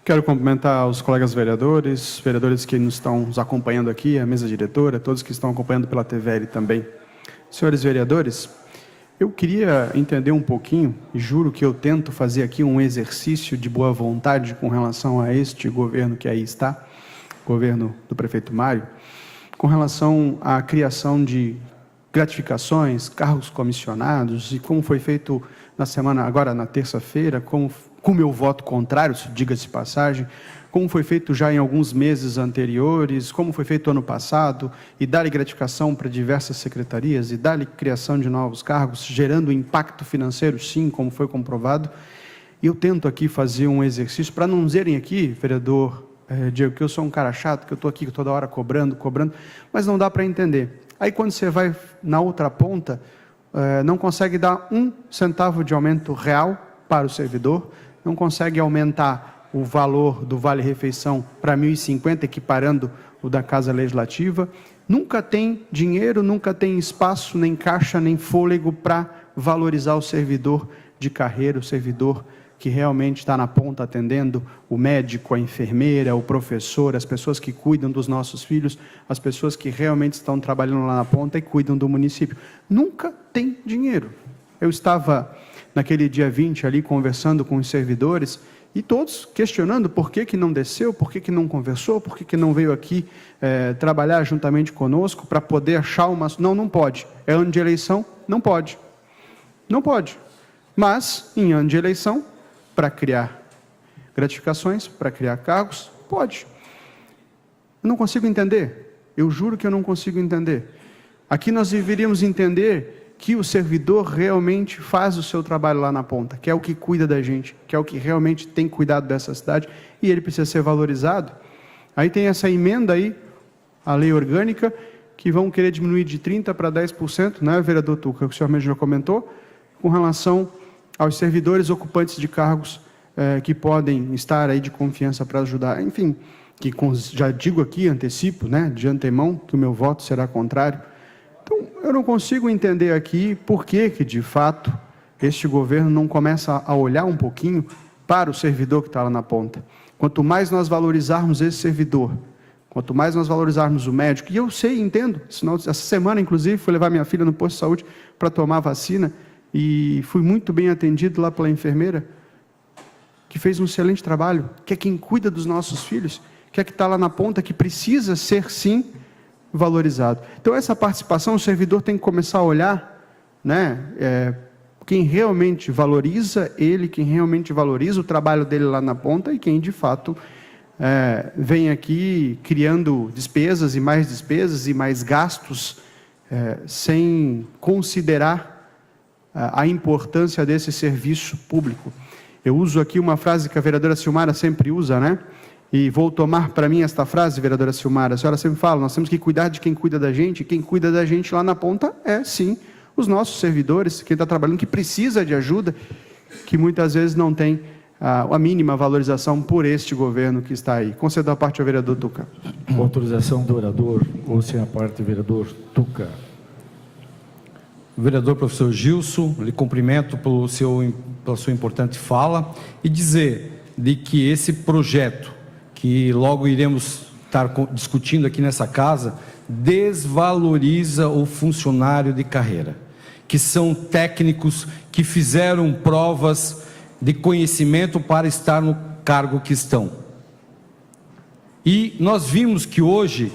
Quero cumprimentar os colegas vereadores que nos estão nos acompanhando aqui, a mesa diretora, todos que estão acompanhando pela TVL também. Senhores vereadores, eu queria entender um pouquinho, e juro que eu tento fazer aqui um exercício de boa vontade com relação a este governo que aí está, governo do prefeito Mário, com relação à criação de gratificações, cargos comissionados, e como foi feito na semana, agora na terça-feira, com meu voto contrário, diga-se de passagem, como foi feito já em alguns meses anteriores, como foi feito ano passado, e dar-lhe gratificação para diversas secretarias, e dar-lhe criação de novos cargos, gerando impacto financeiro, sim, como foi comprovado. E eu tento aqui fazer um exercício, para não dizerem aqui, vereador Diego, que eu sou um cara chato, que eu estou aqui toda hora cobrando, mas não dá para entender. Aí quando você vai na outra ponta, não consegue dar 1 centavo de aumento real para o servidor, não consegue aumentar o valor do vale-refeição para 1.050, equiparando o da Casa Legislativa, nunca tem dinheiro, nunca tem espaço, nem caixa, nem fôlego para valorizar o servidor de carreira, o servidor que realmente está na ponta atendendo, o médico, a enfermeira, o professor, as pessoas que cuidam dos nossos filhos, as pessoas que realmente estão trabalhando lá na ponta e cuidam do município. Nunca tem dinheiro. Eu estava naquele dia 20 ali conversando com os servidores e todos questionando por que não desceu, por que não conversou, por que não veio aqui trabalhar juntamente conosco para poder achar uma... Não pode. É ano de eleição? Não pode. Não pode. Mas, em ano de eleição, para criar gratificações, para criar cargos, pode. Eu não consigo entender. Eu juro que eu não consigo entender. Aqui nós deveríamos entender que o servidor realmente faz o seu trabalho lá na ponta, que é o que cuida da gente, que é o que realmente tem cuidado dessa cidade, e ele precisa ser valorizado. Aí tem essa emenda aí, a lei orgânica, que vão querer diminuir de 30% para 10%, né, vereador Tuca, que o senhor mesmo já comentou, com relação aos servidores ocupantes de cargos que podem estar aí de confiança para ajudar. Enfim, que já digo aqui, antecipo, né, de antemão, que o meu voto será contrário. Então, eu não consigo entender aqui por que, de fato, este governo não começa a olhar um pouquinho para o servidor que está lá na ponta. Quanto mais nós valorizarmos esse servidor, quanto mais nós valorizarmos o médico, e eu sei, entendo, essa semana, inclusive, fui levar minha filha no posto de saúde para tomar vacina, e fui muito bem atendido lá pela enfermeira, que fez um excelente trabalho, que é quem cuida dos nossos filhos, que é que está lá na ponta, que precisa ser, sim, valorizado. Então, essa participação, o servidor tem que começar a olhar, né, quem realmente valoriza ele, quem realmente valoriza o trabalho dele lá na ponta e quem, de fato, vem aqui criando despesas e mais gastos, sem considerar a importância desse serviço público. Eu uso aqui uma frase que a vereadora Silmara sempre usa, né? E vou tomar para mim esta frase, vereadora Silmara. A senhora sempre fala, nós temos que cuidar de quem cuida da gente, e quem cuida da gente lá na ponta sim, os nossos servidores, quem está trabalhando, que precisa de ajuda, que muitas vezes não tem a mínima valorização por este governo que está aí. Concedo a parte ao vereador Tuca. Com autorização do vereador, ou sem a parte do vereador Tuca. O vereador professor Gilson, lhe cumprimento pela sua importante fala e dizer de que esse projeto, que logo iremos estar discutindo aqui nessa casa, desvaloriza o funcionário de carreira, que são técnicos que fizeram provas de conhecimento para estar no cargo que estão. E nós vimos que hoje,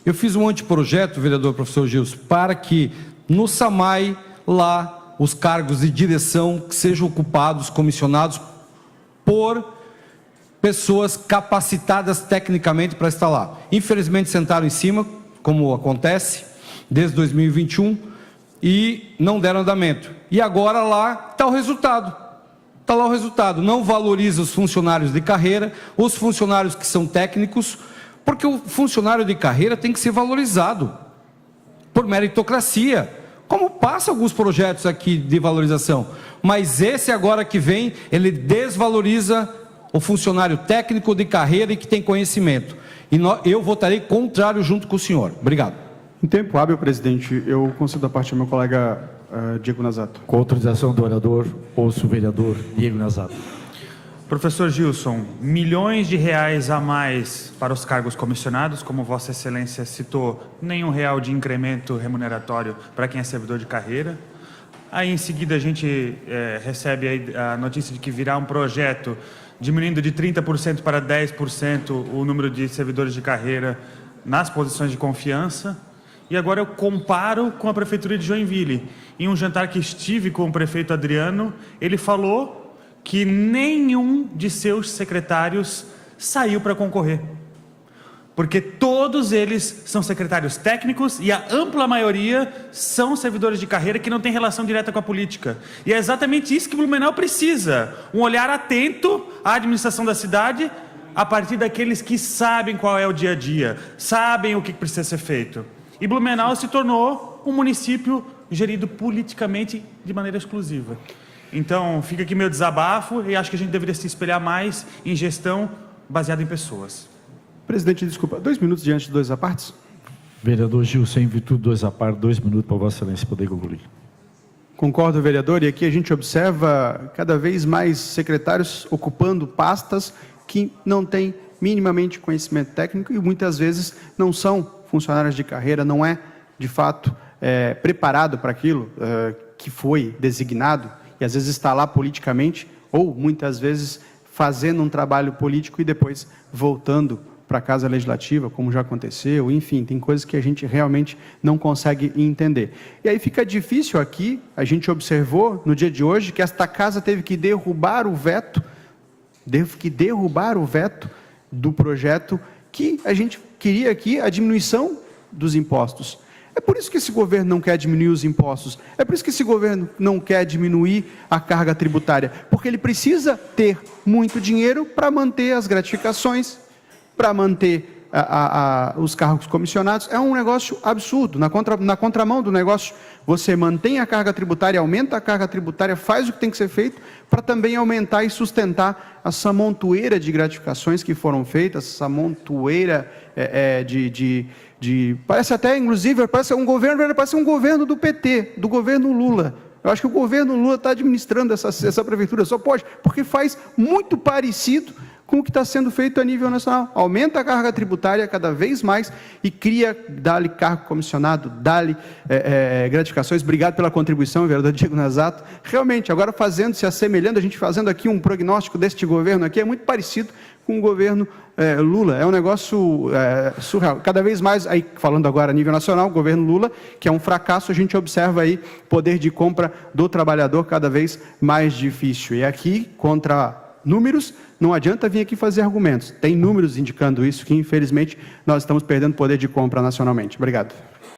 eu fiz um anteprojeto, vereador professor Gilson, para que no SAMAI, lá, os cargos de direção que sejam ocupados, comissionados por pessoas capacitadas tecnicamente para estar lá. Infelizmente sentaram em cima, como acontece, desde 2021, e não deram andamento. E agora lá está o resultado. Está lá o resultado. Não valoriza os funcionários de carreira, os funcionários que são técnicos, porque o funcionário de carreira tem que ser valorizado por meritocracia, como passa alguns projetos aqui de valorização, mas esse agora que vem, ele desvaloriza o funcionário técnico de carreira e que tem conhecimento, e eu votarei contrário junto com o senhor. Obrigado. Em tempo hábil, presidente, eu concedo a parte ao meu colega Diego Nazato. Com autorização do vereador, ouço o vereador Diego Nazato. Professor Gilson, milhões de reais a mais para os cargos comissionados, como Vossa Excelência citou, nenhum real de incremento remuneratório para quem é servidor de carreira. Aí, em seguida, a gente recebe a notícia de que virá um projeto diminuindo de 30% para 10% o número de servidores de carreira nas posições de confiança. E agora eu comparo com a Prefeitura de Joinville. Em um jantar que estive com o prefeito Adriano, ele falou que nenhum de seus secretários saiu para concorrer. Porque todos eles são secretários técnicos e a ampla maioria são servidores de carreira que não têm relação direta com a política. E é exatamente isso que Blumenau precisa. Um olhar atento à administração da cidade a partir daqueles que sabem qual é o dia a dia, sabem o que precisa ser feito. E Blumenau se tornou um município gerido politicamente de maneira exclusiva. Então, fica aqui meu desabafo e acho que a gente deveria se espelhar mais em gestão baseada em pessoas. Presidente, desculpa, 2 minutos diante de 2 apartes? Vereador Gilson, em virtude do 2 apartes, 2 minutos para Vossa Excelência poder concluir. Concordo, vereador, e aqui a gente observa cada vez mais secretários ocupando pastas que não têm minimamente conhecimento técnico e muitas vezes não são funcionários de carreira, não é, de fato, preparado para aquilo que foi designado e às vezes está lá politicamente ou muitas vezes fazendo um trabalho político e depois voltando para a Casa Legislativa, como já aconteceu, enfim, tem coisas que a gente realmente não consegue entender. E aí fica difícil aqui, a gente observou no dia de hoje que esta Casa teve que derrubar o veto do projeto que a gente queria aqui, a diminuição dos impostos. É por isso que esse governo não quer diminuir os impostos, é por isso que esse governo não quer diminuir a carga tributária, porque ele precisa ter muito dinheiro para manter as gratificações, para manter os cargos comissionados. É um negócio absurdo. Na contramão do negócio, você mantém a carga tributária, aumenta a carga tributária, faz o que tem que ser feito para também aumentar e sustentar essa montoeira de gratificações que foram feitas, essa montoeira parece até, inclusive, parece um governo do PT, do governo Lula. Eu acho que o governo Lula está administrando essa prefeitura, só pode, porque faz muito parecido com o que está sendo feito a nível nacional. Aumenta a carga tributária cada vez mais e dá-lhe cargo comissionado, dá-lhe gratificações. Obrigado pela contribuição, vereador Diego Nazato. Realmente, agora se assemelhando, a gente fazendo aqui um prognóstico deste governo aqui, é muito parecido com o governo Lula. É um negócio surreal. Cada vez mais, aí falando agora a nível nacional, o governo Lula, que é um fracasso, a gente observa aí poder de compra do trabalhador cada vez mais difícil. E aqui, contra números, não adianta vir aqui fazer argumentos. Tem números indicando isso, que infelizmente nós estamos perdendo poder de compra nacionalmente. Obrigado.